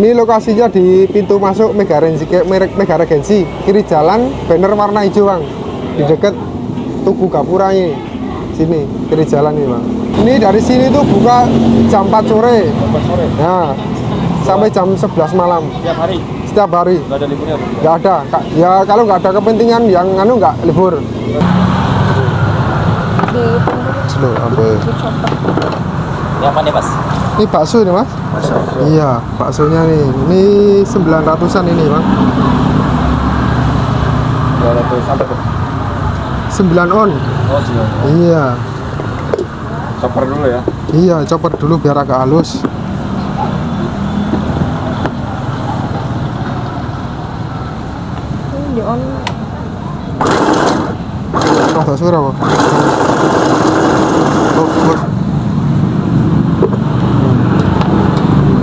Ini lokasinya di pintu masuk Mega Regency, kiri jalan, banner warna hijau bang, di dekat Tugu Gapura ini, sini kiri jalan ini bang. Ini dari sini tuh buka jam 4 sore, ya, sampai jam 11 malam. Setiap hari? Setiap hari. Nggak ada liburnya? Nggak ada, ya kalau nggak ada kepentingan yang nggak libur. Slow, apa ya? Ini apa nih mas? Ini bakso ini mas? Iya, baksonya nih. Ini 900-an ini bang. 200 sampai tuh? 9 on. Oh 9. Iya. Chopper dulu ya? Iya, chopper dulu biar agak halus. Di on. Oh, tak suara apa? Oh,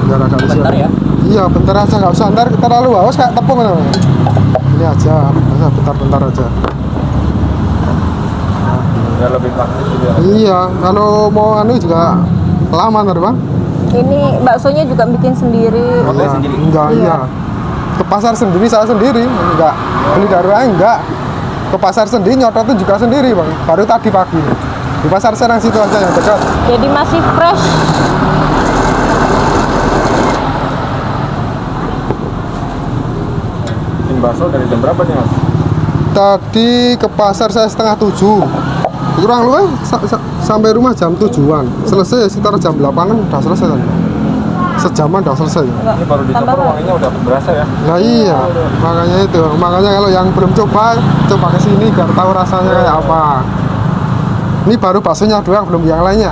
biar agak halus. Bentar ya? Iya, bentar aja, nggak usah ntar terlalu haus kayak tepung kan. Ini aja, masa bentar-bentar aja. Ya lebih praktis juga. Iya, kalau mau anu juga lama ntar bang. Ini baksonya juga bikin sendiri. Oh, Iya, sendiri? enggak, Iya. iya. Ke pasar sendiri saya sendiri, enggak. Beli dari lain enggak. Ke pasar sendiri nyototnya juga sendiri bang. Baru tadi pagi. Di pasar Serang situ aja yang dekat. Jadi masih fresh. Bikin bakso dari jam berapa nih mas? Tadi ke pasar saya 6:30. Kurang lebih sampai rumah jam 7-an. Selesai sekitar jam 8-an udah selesai kan. Sejaman udah selesai. Ini baru dicoba wanginya udah berasa ya? Nah iya, makanya itu. Makanya kalau yang belum coba ke sini biar tahu rasanya kayak apa. Ini baru baksonya doang, belum yang lainnya.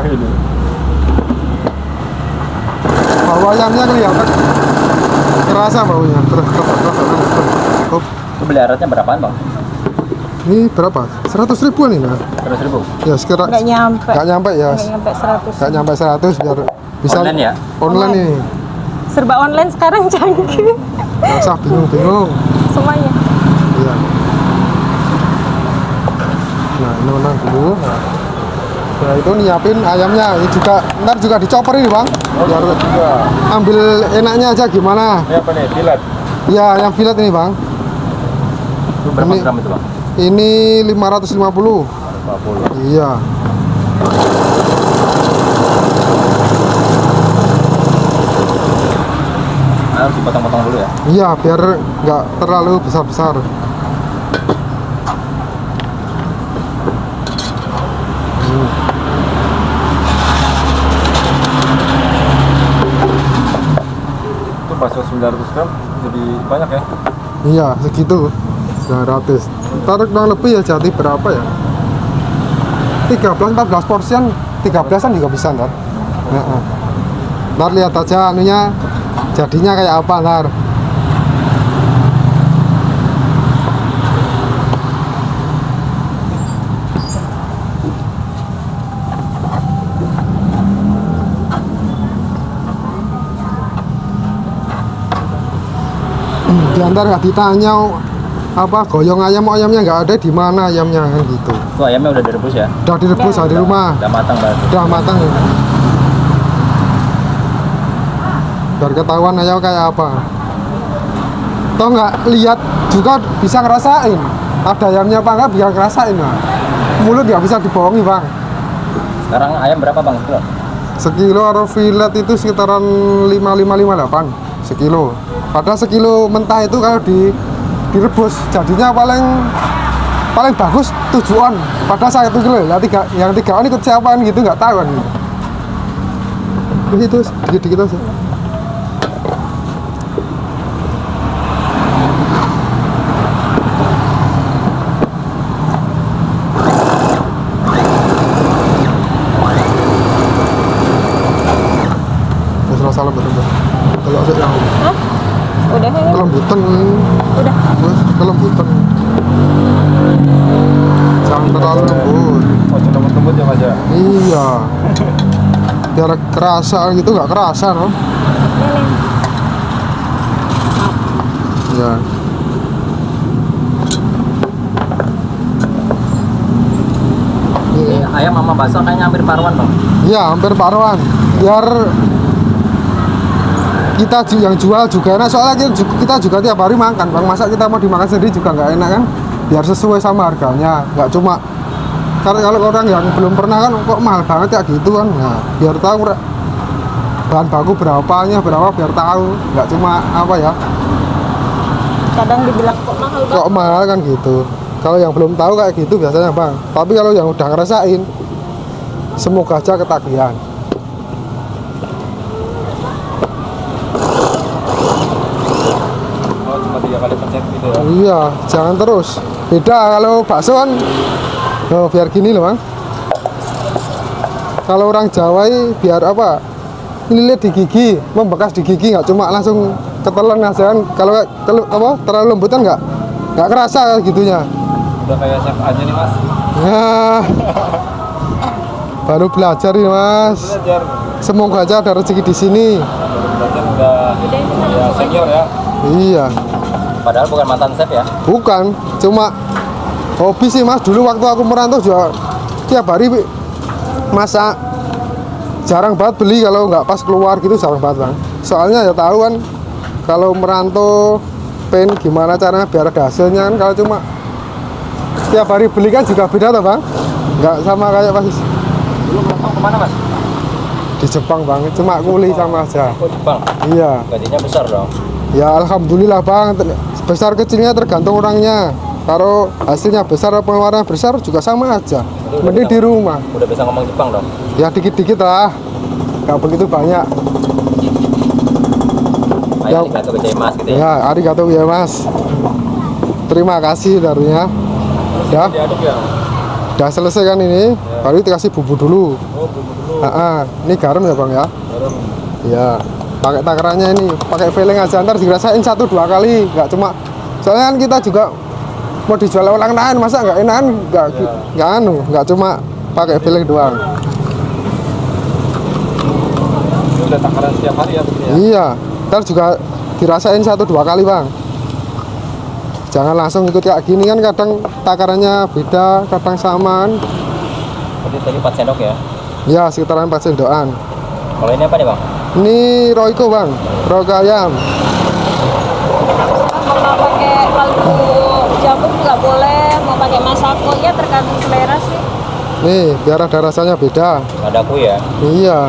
Bau ayamnya kelihatan. Kerasa baunya. Terus. Itu beli aratnya berapaan bang? Ini berapa? 100 ribuan ini nah. 100 ribu? Ya sekitar Nggak nyampe. nggak nyampe ya. Nggak nyampe 100. Nggak nyampe 100 biar bisa Online ya? Online ini. Serba online sekarang canggih. Nggak usah bingung-bingung. Semuanya. Iya. Nah, ini menang dulu. Nah, itu nyiapin ayamnya. Ini juga ntar juga dicoper ini bang. Biar Juga. ambil enaknya aja gimana. Ini apa nih? Filet? Ya, yang filet ini bang. Itu berapa Ini- gram itu bang? Ini 550. 50. Iya. Harus dipotong-potong dulu ya? Iya, biar nggak terlalu besar-besar. Itu bakso 900 gram jadi banyak ya? Iya, segitu. 900. Ntar kurang lebih ya jadi berapa ya? 13-14 porsian, 13-an juga bisa ntar. Heeh. Ntar lihat aja anunya jadinya kayak apa ntar. Diantar nggak ditanya apa goyong ayamnya nggak ada di mana ayamnya kan gitu. Itu ayamnya udah direbus ya? Udah direbus di rumah, Udah matang berarti? udah matang. Biar ketahuan ayam kayak apa. Toh nggak lihat juga bisa ngerasain. Ada ayamnya apa nggak bisa ngerasain lah. Mulut nggak bisa dibohongi bang. Sekarang ayam berapa bang? Kilo? Sekilo atau filet itu sekitaran 5558 sekilo. Padahal sekilo mentah itu kalau direbus jadinya paling bagus 7 on. Padahal 1 kilo ya, yang 3 on ikut siapaan gitu nggak tahu kan. Itu dikit-dikit aja. Salah betul. Kalau ada yang Hah? Udah ini? kelembutan, Udah. kelembutan. Jangan terlalu lembut. Oh, lembut-lembut ya mas ya? Iya. Biar kerasa gitu nggak kerasa no? Ini. Iya. Ini ayam sama bakso kayaknya hampir paruan bang. Iya, hampir paruan. Biar yang jual juga enak, soalnya kita juga tiap hari makan bang. Masa kita mau dimakan sendiri juga nggak enak kan, biar sesuai sama harganya, nggak cuma kalau orang yang belum pernah kan kok mahal banget ya gitu kan. Nah biar tahu bahan baku berapanya berapa, biar tahu, nggak cuma apa ya, Kadang dibilang kok mahal banget. kok mahal kan gitu. Kalau yang belum tahu kayak gitu biasanya bang, tapi kalau yang udah ngerasain semoga aja ketagihan. Oh, cuma 3 kali pencet gitu ya. Iya, jangan terus. Beda kalau bakso kan, oh, biar gini loh bang. Kalau orang Jawa ini biar apa? Lilit di gigi, membekas di gigi, nggak cuma langsung ketelan aja kan. Kalau terlalu lembut kan nggak kerasa gitunya. Udah kayak chef aja nih mas. Nah, baru belajar ini mas. Belajar. Semoga aja ada rezeki di sini. Belajar udah ya senior ya. Iya, Padahal bukan mantan chef ya. bukan, cuma hobi sih mas. Dulu waktu aku merantau juga tiap hari masak. Jarang banget beli kalau nggak pas keluar gitu, jarang banget bang. Soalnya ya tahu kan, kalau merantau pengen gimana caranya biar ada hasilnya kan. Kalau cuma tiap hari beli kan juga beda tuh bang, nggak sama kayak pas Dulu merantau kemana mas? di Jepang bang, cuma kuli sama aja. Oh Jepang. Iya, Gajinya besar dong. ya alhamdulillah bang. Besar kecilnya tergantung orangnya. Kalau hasilnya besar atau pengeluarannya besar juga sama aja. Mending di rumah. Udah bisa ngomong Jepang dong. Ya dikit-dikit lah, nggak begitu banyak. Ayo arigatou gozaimasu gitu ya. Ya, arigatou ya mas. Terima kasih darunya. Ya, Diaduk ya. udah selesai kan ini. Baru dikasih bumbu dulu. Oh bumbu dulu. Ini garam ya bang ya. Garam. Ya, pakai takarannya ini, pakai filling aja. Ntar dirasain 1-2 kali, nggak cuma. Soalnya kan kita juga mau dijual orang lain, masa nggak enak kan? Nggak cuma pakai filling doang. Ini udah takaran setiap hari ya begini ya. Iya, ntar juga dirasain 1-2 kali bang. Jangan langsung ikut kayak gini kan, kadang takarannya beda, kadang samaan. Berarti tadi 4 sendok ya. Ya sekitaran 4 sendokan. Kalau ini apa nih bang? Ini Royco bang, Royco ayam. Mau pakai kaldu jamur juga boleh, mau pakai masako ya tergantung selera sih. Nih biar ada rasanya beda. Ada aku ya. Iya.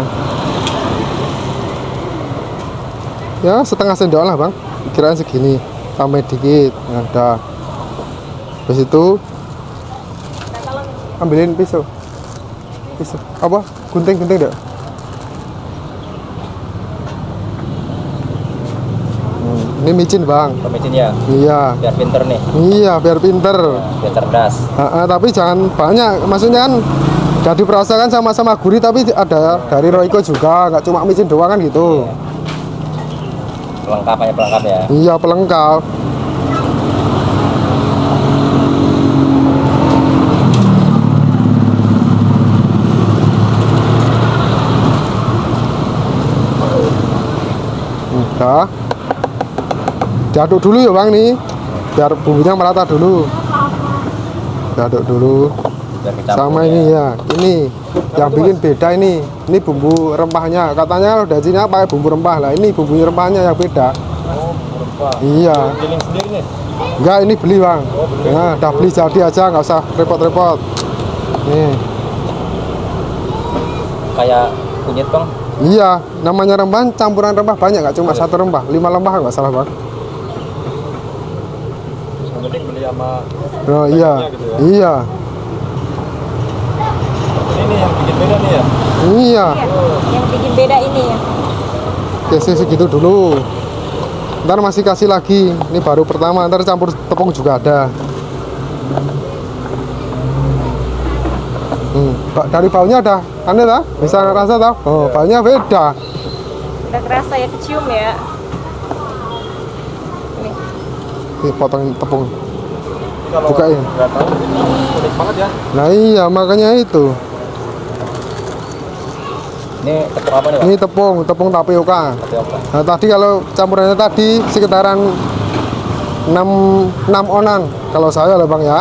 Ya setengah sendok lah bang, kirain segini, tambah dikit. Nah, udah. Terus itu ambilin pisau. Pisau apa? Gunting deh. Ini micin bang. Pemicin ya. Iya. Biar pinter nih. Iya biar pinter. Biar cerdas. Tapi jangan banyak. Maksudnya kan jadi perasakan sama-sama gurih, tapi ada dari Royco juga, nggak cuma micin doang kan gitu. Pelengkap aja pelengkap ya. Iya pelengkap. Udah. Diaduk dulu ya bang nih, biar bumbunya merata dulu. Diaduk dulu. Biar kecampur Sama ya. ini ya, ini yang bikin beda ini bumbu rempahnya. Katanya kalau dari sini pakai bumbu rempah lah, ini bumbu rempahnya yang beda. Oh rempah. Iya. Giling sendiri nih. Enggak, ini beli bang. Nah, udah beli jadi aja, nggak usah repot-repot. Nih, Kayak kunyit bang. iya, namanya rempah campuran rempah banyak, nggak cuma satu rempah, 5 rempah nggak salah bang. Yang penting beli sama. Oh iya, gitu ya. iya, Ini yang bikin beda nih ya. iya. Yang bikin beda ini ya. Kasih segitu dulu. Ntar masih kasih lagi. Ini baru pertama, ntar campur tepung juga ada. Dari baunya ada aneh tak? Bisa rasa tak? Oh, baunya beda. Udah kerasa ya, kecium ya. Nih. Nih, potong tepung. Ini kalau Bukain. nggak tahu ini unik banget ya. Nah iya, makanya itu. Ini tepung apa nih bang? Ini tepung tapioka. Tapioka. Nah tadi kalau campurannya tadi sekitaran 6 onan kalau saya loh bang ya.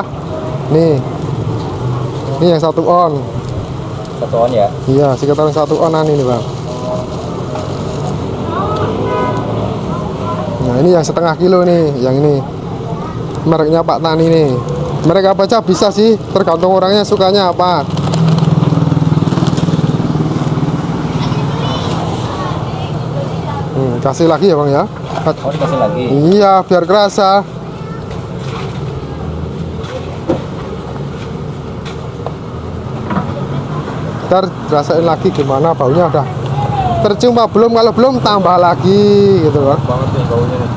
Nih, ini yang 1 on. 1 on ya. Iya sekitaran 1 onan ini bang. Nah, ini yang setengah kilo nih, yang ini mereknya Pak Tani nih. Merek apa aja bisa sih, tergantung orangnya sukanya apa. Kasih lagi ya bang ya. Oh, dikasih lagi. Iya, biar kerasa. Ntar rasain lagi gimana baunya, udah tercium apa belum, kalau belum tambah lagi gitu bang. Banget nih baunya nih.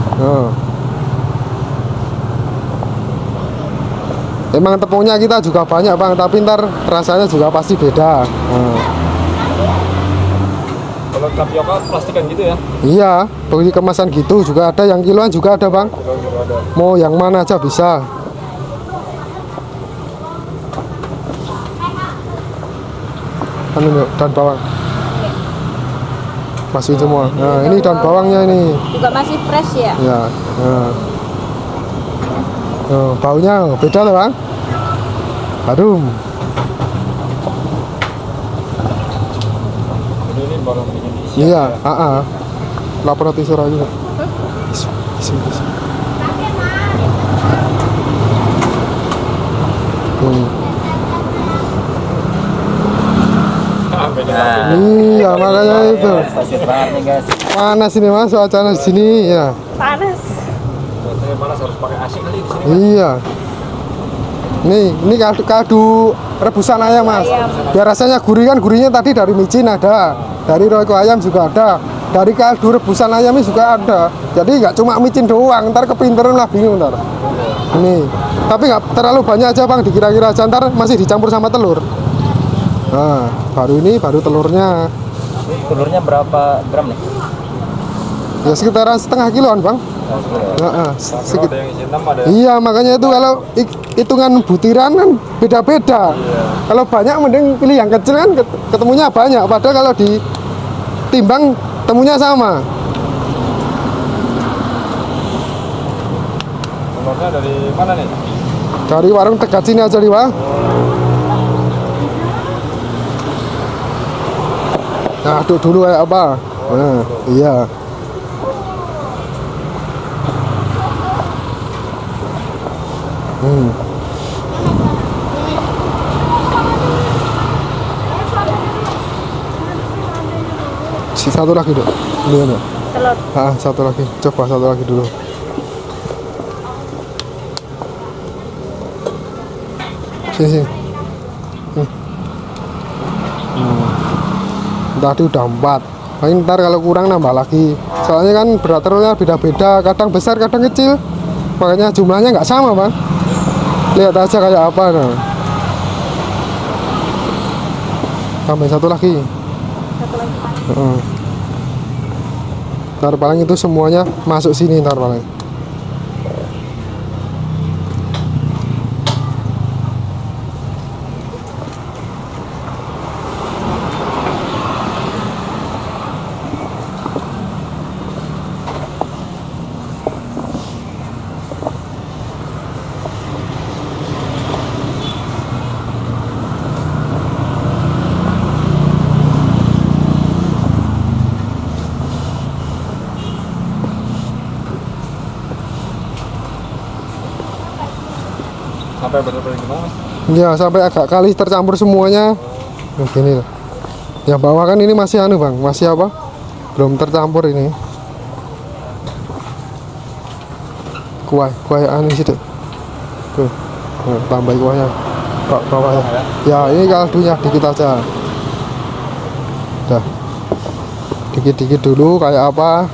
Emang tepungnya kita juga banyak bang, tapi ntar rasanya juga pasti beda. Kalau tapioka plastikan gitu ya? Iya, bagi kemasan gitu juga ada, yang kiloan juga ada bang. Mau yang mana aja bisa. Anu yuk, daun bawang. Masih semua. Nah, ini daun bawangnya ini. Juga masih fresh ya? Ya. Nah. Baunya beda loh bang. Harum. Ini baru bikin isi. Iya, lapor roti surah juga. Nah, Iya, makanya itu. stasiun banget nih guys. Panas ini mas, suasana di sini ya. Panas. Saya panas harus pakai AC kali di sini. Iya. Ini kaldu rebusan ayam mas. Biar rasanya gurih, kan gurihnya tadi dari micin ada, dari royco ayam juga ada, dari kaldu rebusan ayam ini juga ada. Jadi nggak cuma micin doang, ntar kepinteran lah bingung ntar. Ini, tapi nggak terlalu banyak aja bang, dikira-kira aja, ntar masih dicampur sama telur. Nah, baru telurnya. Telurnya berapa gram nih? Ya sekitaran setengah kiloan bang. Kalau ada yang isi 6 ada. Iya, makanya itu kalau hitungan butiran kan beda-beda. Kalau banyak mending pilih yang kecil, kan ketemunya banyak. Padahal kalau ditimbang temunya sama. Telurnya dari mana nih? Dari warung dekat sini aja nih bang. Nah, aduk dulu kayak apa? Nah, iya. Satu lagi dok. Ini ya. Telur. Satu lagi. Coba satu lagi dulu. Sini. Tadi udah 4. Paling ntar kalau kurang nambah lagi. Soalnya kan berat telurnya beda-beda. Kadang besar, kadang kecil. Makanya jumlahnya nggak sama bang. Lihat aja kayak apa. Nah. Tambah satu lagi. Ntar paling itu semuanya masuk sini ntar paling. Sampai benar-benar gimana mas? Ya sampai agak kali tercampur semuanya. Begini lah. Yang bawah kan ini masih anu bang, masih apa? Belum tercampur ini. Kuah anu sih deh. Tuh, tambah kuahnya. Bawahnya. Ya ini kaldunya dikit aja. Dah. Dikit-dikit dulu kayak apa?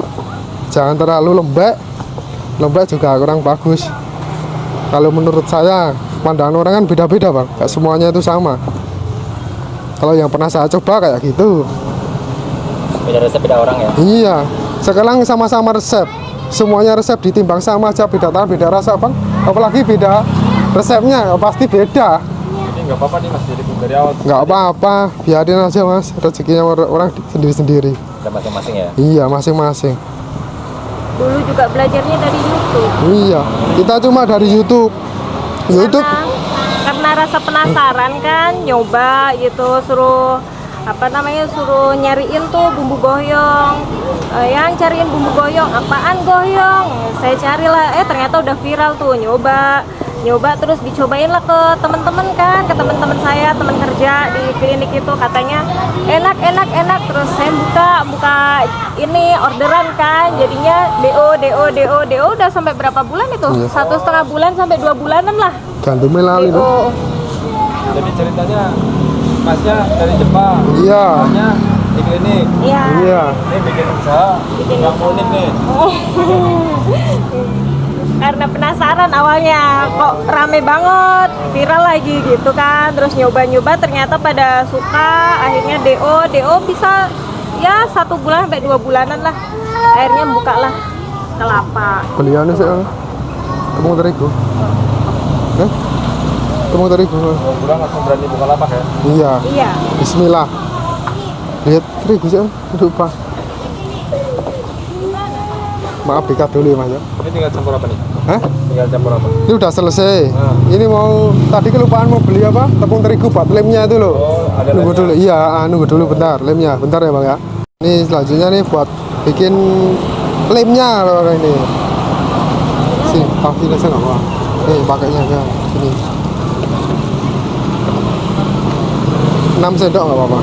Jangan terlalu lembek. Lembek juga kurang bagus. Kalau menurut saya, pandangan orang kan beda-beda bang, gak semuanya itu sama. Kalau yang pernah saya coba kayak gitu. Beda resep beda orang ya? Iya, sekarang sama-sama resep. Semuanya resep ditimbang sama aja, beda tangan, beda rasa bang. Apalagi beda resepnya, pasti beda. Ini nggak apa-apa nih mas, jadi dari awal. Nggak apa-apa, biarin aja mas, rezekinya orang sendiri-sendiri. Ada masing-masing ya? Iya, masing-masing. Dulu juga belajarnya dari YouTube. Iya, kita cuma dari YouTube. Karena rasa penasaran kan, nyoba gitu, suruh nyariin tuh bumbu goyong, yang cariin bumbu goyong. Apaan goyong? Saya carilah, ternyata udah viral tuh. Nyoba terus dicobain lah ke teman-teman kan, ke teman-teman saya, teman kerja di klinik itu, katanya enak. Terus saya buka ini orderan kan, jadinya DO udah sampai berapa bulan itu? Iya. 1,5 bulan sampai 2 bulanan lah. Gandumnya lali tuh. DO. Jadi ceritanya masnya dari Jepang. Iya. Masnya di klinik. Iya. Iya. Ini bikin usaha yang unik nih. Karena penasaran awalnya, kok rame banget, viral lagi gitu kan. Terus nyoba-nyoba ternyata pada suka, akhirnya DO bisa ya 1 bulan sampai 2 bulanan lah. Akhirnya buka lah kelapa. Beliannya sih tepung terigu. Tepung terigu. 2 bulan langsung berani buka lapak ya. Iya. Iya. Bismillah. Lihat terigu sih, lupa. Maaf dikat dulu ya Mas ya. Ini tinggal campur apa nih? Hah? Tinggal campur apa? Ini udah selesai. Nah. Ini mau tadi kelupaan mau beli apa? Tepung terigu buat lemnya itu loh. Oh, ada Nunggu lemnya. dulu. Iya, nunggu dulu bentar lemnya. Bentar ya Bang ya. Ini selanjutnya nih buat bikin lemnya loh ini. Sini, pakai aja nggak apa. Nih pakainya aja sini. 6 sendok nggak apa-apa.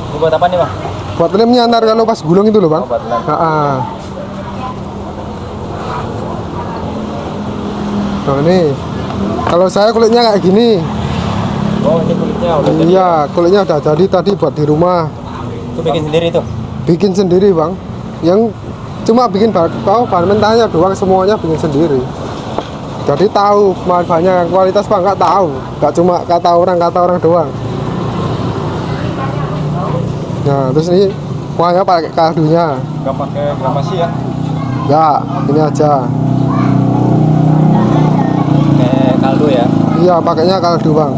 Ini buat apa nih, Bang? Buat lemnya ntar kalau pas gulung itu loh Bang. Oh, buat lem. Nah ini kalau saya kulitnya kayak gini. Oh, ini kulitnya udah jadi. Iya, kulitnya udah jadi tadi buat di rumah. Itu bikin sendiri tuh. Bikin sendiri Bang. Yang cuma bikin bahan mentahnya doang, semuanya bikin sendiri. Jadi tahu bahannya yang kualitas Bang, nggak tahu. Nggak cuma kata orang doang. Nah terus ini kuahnya pakai kaldunya. Nggak pakai gramasi ya? Nggak, ini aja. Kayak kaldu ya. Iya, pakainya kaldu Bang.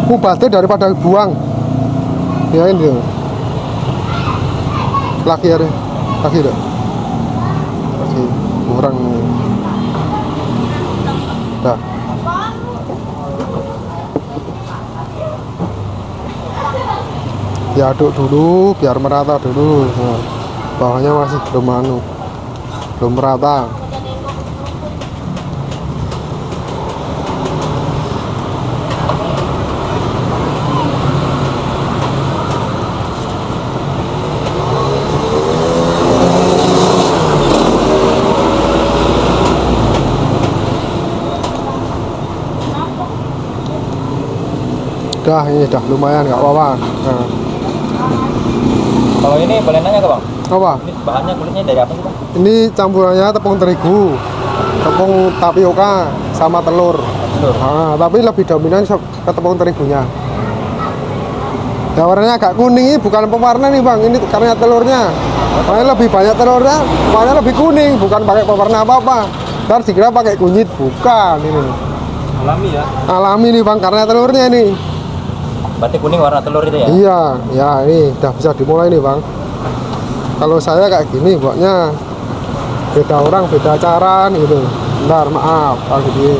Mubatnya daripada buang. Ya ini. Lagi ya, lagi deh. Lagi kurang. Dah. Diaduk dulu biar merata dulu. Nah, bawahnya masih belum merata. Dah, ini dah lumayan, nggak apa-apa. Nah, Kalau ini boleh nanya nggak, Bang? apa? Ini bahannya kulitnya dari apa sih, Bang? Ini campurannya tepung terigu, tepung tapioka, sama telur. Telur. Nah, tapi lebih dominan ke tepung terigunya. Ya, warnanya agak kuning, ini bukan pewarna nih Bang, ini karena telurnya. Makanya lebih banyak telurnya, warnanya lebih kuning, bukan pakai pewarna apa-apa. Ntar dikira pakai kunyit, bukan ini. Alami ya. Alami nih Bang, karena telurnya ini. Berarti kuning warna telur itu ya? Iya, ya ini udah bisa dimulai nih Bang. Kalau saya kayak gini buatnya beda orang, beda cara gitu. Bentar, maaf, Pak Gede.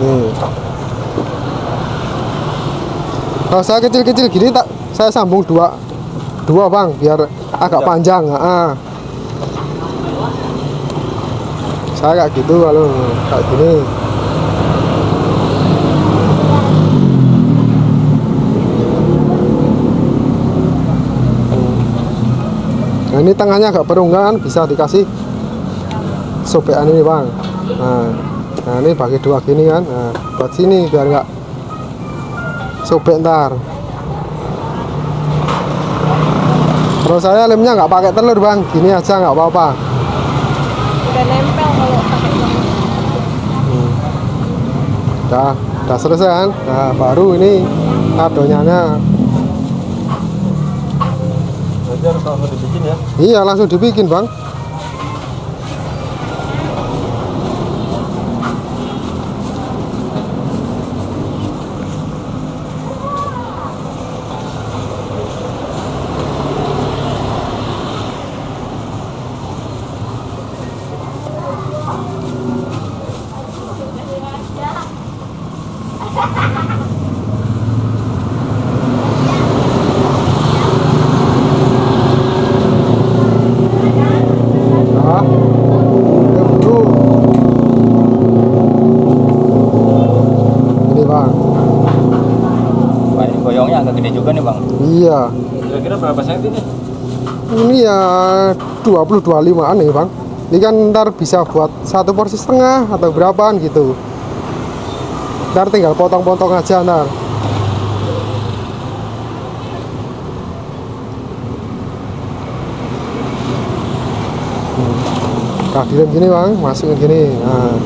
Nih. Kalau saya kecil-kecil gini tak saya sambung dua Bang, biar agak panjang. Saya kayak gitu kalau kayak gini. Nah, ini tengahnya agak berunggan, bisa dikasih sobekan ini Bang. Nah ini bagi dua gini kan. Nah, buat sini biar nggak sobek ntar. Kalau saya lemnya nggak pakai telur Bang, gini aja nggak apa-apa. Udah nempel kalau pakai Udah selesai kan. Nah baru ini adonannya. Berarti harus langsung dibikin ya? Iya langsung dibikin Bang. juga nih bang. Iya. Kira-kira berapa senti nih? Ini ya 20-25an nih bang. Ini kan ntar bisa buat 1 porsi setengah atau berapaan gitu. Ntar tinggal potong-potong aja ntar. Kadirin gini bang, masukin gini. Nah.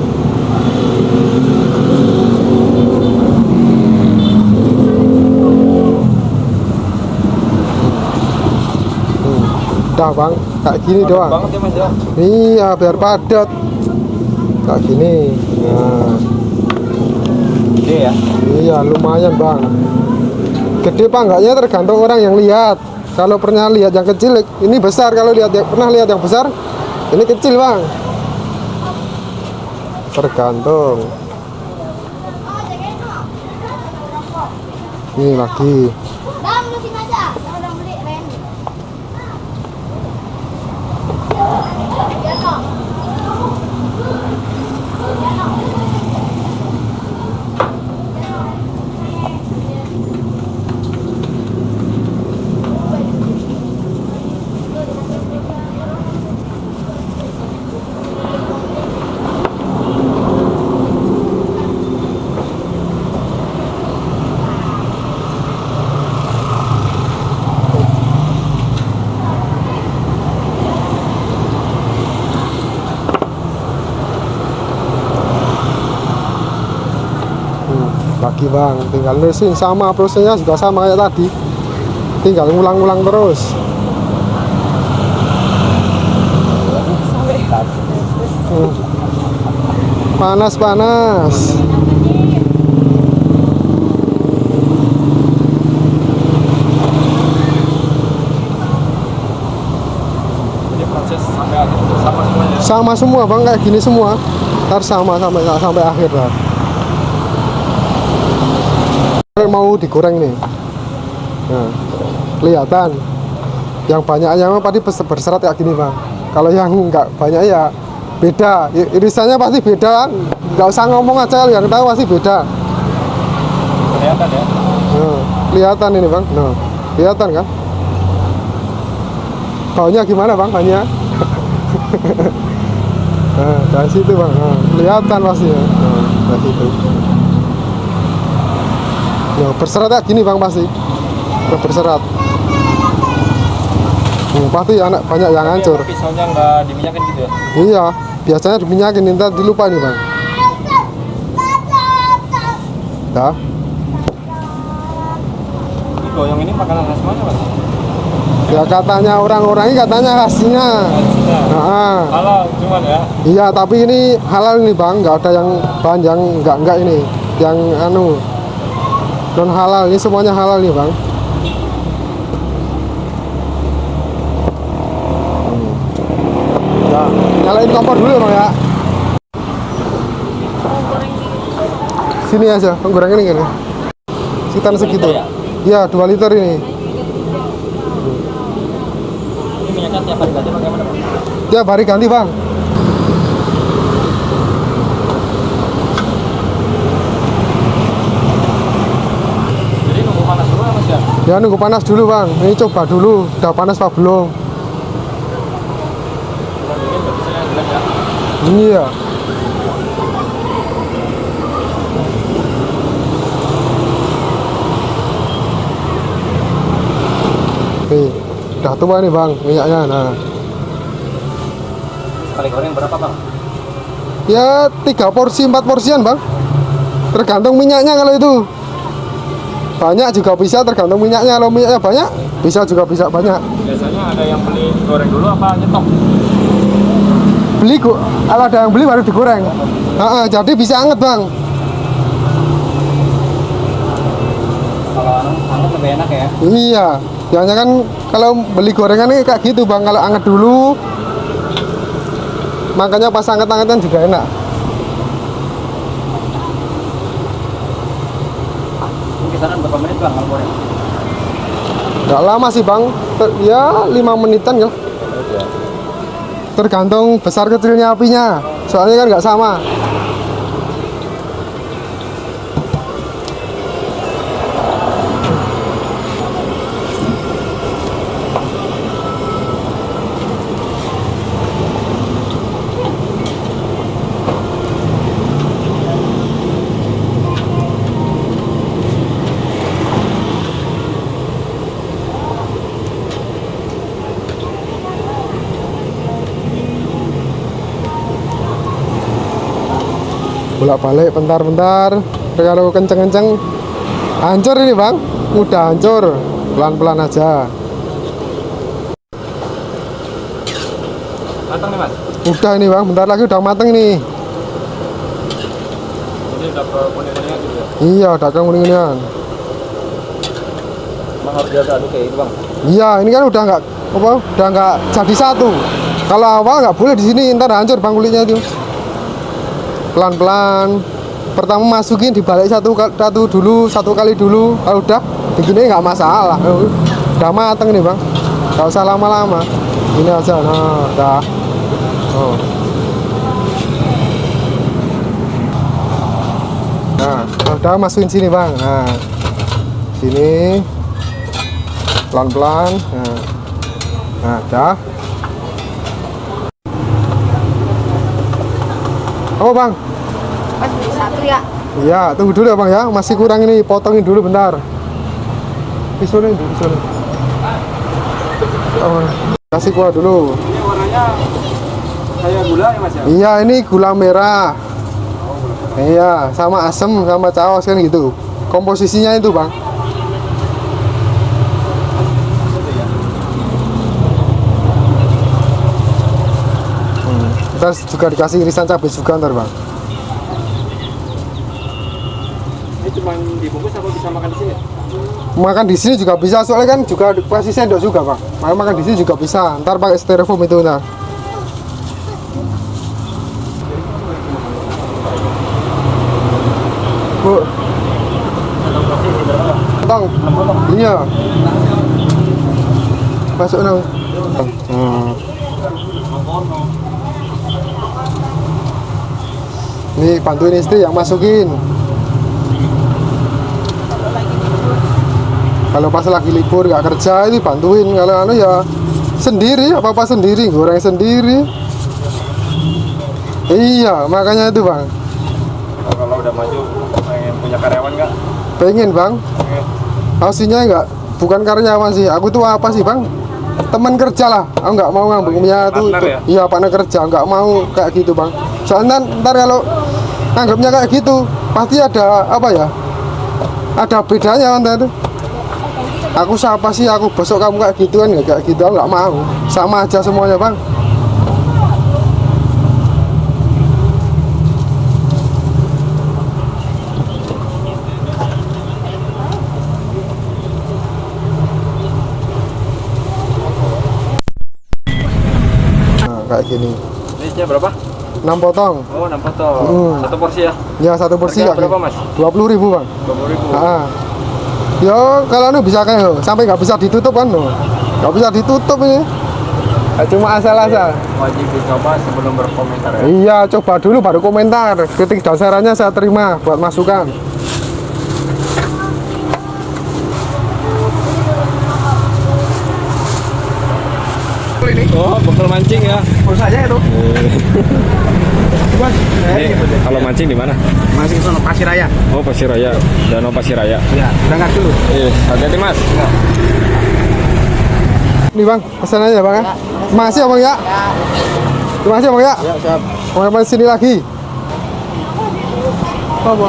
Udah bang, kayak gini Padat doang. banget ya mas ya. Iya, biar padat. Kayak gini. Nah. Gede ya. Iya, lumayan bang. Gede apa enggaknya tergantung orang yang lihat. Kalau pernah lihat yang kecil, ini besar. Kalau pernah lihat yang besar, ini kecil bang. Tergantung. Ini lagi. Bang, lusin aja. Yang udah beli Randy. Ya, no. Lagi bang, tinggal nulisin sama prosesnya juga sama kayak tadi, tinggal ngulang-ngulang terus. Panas-panas. Ini proses sampai akhir sama semuanya. Sama semua bang, kayak gini semua. Ntar sama sampai akhir lah. Mau digoreng nih. Nah, kelihatan. Yang banyaknya mah pasti berserat kayak gini bang. Kalau yang nggak banyak ya beda. Irisannya pasti beda. Nggak usah ngomong aja, yang tahu pasti beda. Kelihatan ya. Nah, kelihatan ini bang. Nah, kelihatan kan? Baunya gimana bang? Baunya? Nah, dari situ bang. Nah, kelihatan pasti ya. Nah, dari situ. Ya, berserat kayak gini bang pasti. Berserat. Pasti banyak yang hancur. Pisaunya nggak diminyakin gitu ya? Iya, biasanya diminyakin, ntar dilupa nih bang. Dah. Ini goyong ini makanan khas mana mas? Ya katanya orang-orang ini katanya khasnya. Nah, Halal cuman ya. iya tapi ini halal nih bang, nggak ada yang bahan yang enggak ini, yang anu non halal, ini semuanya halal nih bang. Ya, nyalain kompor dulu ya bang ya. Sini aja, penggoreng ini gini. Sekitar segitu. Iya, 2 liter ini. Ini minyaknya tiap hari ganti bagaimana bang? Tiap hari ganti bang. Jadi nunggu panas dulu ya mas ya? Ya nunggu panas dulu bang. Ini coba dulu, udah panas apa belum? Kalau dingin nggak bisa yang jelek ya. Iya. Nih, udah tua nih bang minyaknya. Nah, Sekali goreng berapa bang? ya 3 porsi 4 porsian bang. Tergantung minyaknya kalau itu. Banyak juga bisa, tergantung minyaknya. Kalau minyaknya banyak, bisa juga bisa banyak. Biasanya ada yang beli goreng dulu apa nyetok? Beli kok, kalau ada yang beli baru digoreng. Jadi bisa anget bang. Kalau anget lebih enak ya? Iya, biasanya kan kalau beli gorengan ini kayak gitu bang, kalau anget dulu, makanya pas anget-angetan juga enak. Kisaran berapa menit bang kalau goreng? Nggak lama sih bang, ya 5 menitan ya. Tergantung besar kecilnya apinya, soalnya kan nggak sama. bolak-balik bentar-bentar. Kalau kenceng-kenceng hancur ini bang, udah hancur. Pelan-pelan aja. Matang nih mas. Udah ini bang, bentar lagi udah mateng nih. Ini udah ke kuning-kuningnya gitu ya. Iya, udah kuning-kuningan. Emang harus diaduk kayak gitu bang. Iya, ini kan udah nggak jadi satu. Kalau awal nggak boleh di sini, ntar hancur bang kulitnya itu. Pelan-pelan. Pertama masukin dibalik satu kali dulu. Kalau udah begini nggak masalah. Udah mateng nih bang. Nggak usah lama-lama. Ini aja, nah, udah. Oh. Nah, udah masukin sini bang. Nah, sini. Pelan-pelan. Nah, dah. Apa bang? Mas beli satu ya. Iya, tunggu dulu ya bang ya. Masih kurang ini, potongin dulu bentar. Pisaunya. Oh, kasih kuah dulu. Ini warnanya kayak gula ya mas ya? Iya, ini gula merah. Iya, sama asem, sama caos kan gitu. Komposisinya itu bang. Ntar juga dikasih irisan cabai juga ntar bang. Ini cuma dibungkus apa bisa makan di sini? Makan di sini juga bisa, soalnya kan juga kasih sendok juga bang. Makan di sini juga bisa. Ntar pakai styrofoam itu ntar. Bu, potong. Iya. Masuk nang. Nih bantuin istri yang masukin. Kalau pas lagi libur nggak kerja itu bantuin. Kalau anu ya sendiri, apa sendiri, goreng sendiri. Iya, makanya itu bang. Kalau udah maju pengen punya karyawan nggak? Pengen bang. Aslinya nggak, bukan karyawan sih. Aku tuh apa sih bang? Teman kerja lah. Aku nggak mau ngambilnya tuh. Partner ya? Iya, partner kerja. Nggak mau kayak gitu bang. Soalnya ntar kalau anggapnya kayak gitu, pasti ada apa ya? Ada bedanya ntar itu. Aku siapa sih? Aku besok kamu kayak gitu kan? Nggak kayak gitu. Aku nggak mau. Sama aja semuanya bang. Kayak gini. Ini isinya berapa? 6 potong. Oh 6 potong. Satu porsi ya? Ya, satu porsi Harga ya. berapa mas? 20.000 bang. 20.000. Ah. Yo, kalau anu bisa kayak sampai nggak bisa ditutup kan, nggak bisa ditutup ini. Cuma asal-asal. Wajib dicoba sebelum berkomentar ya? Iya, coba dulu baru komentar. Kritik dan sarannya saya terima buat masukan. Oh, bekal mancing ya? Urus aja itu. Ini kalau mancing di mana? Masih ke sono Pasir Raya. Oh, Pasiraya. Danau Pasiraya. Ya, berangkat dulu. Hati-hati mas. Nih bang, pesan aja bang ya. Masih ya bang ya. Terima kasih bang ya. Ya, siap. Mau sini lagi. Apa?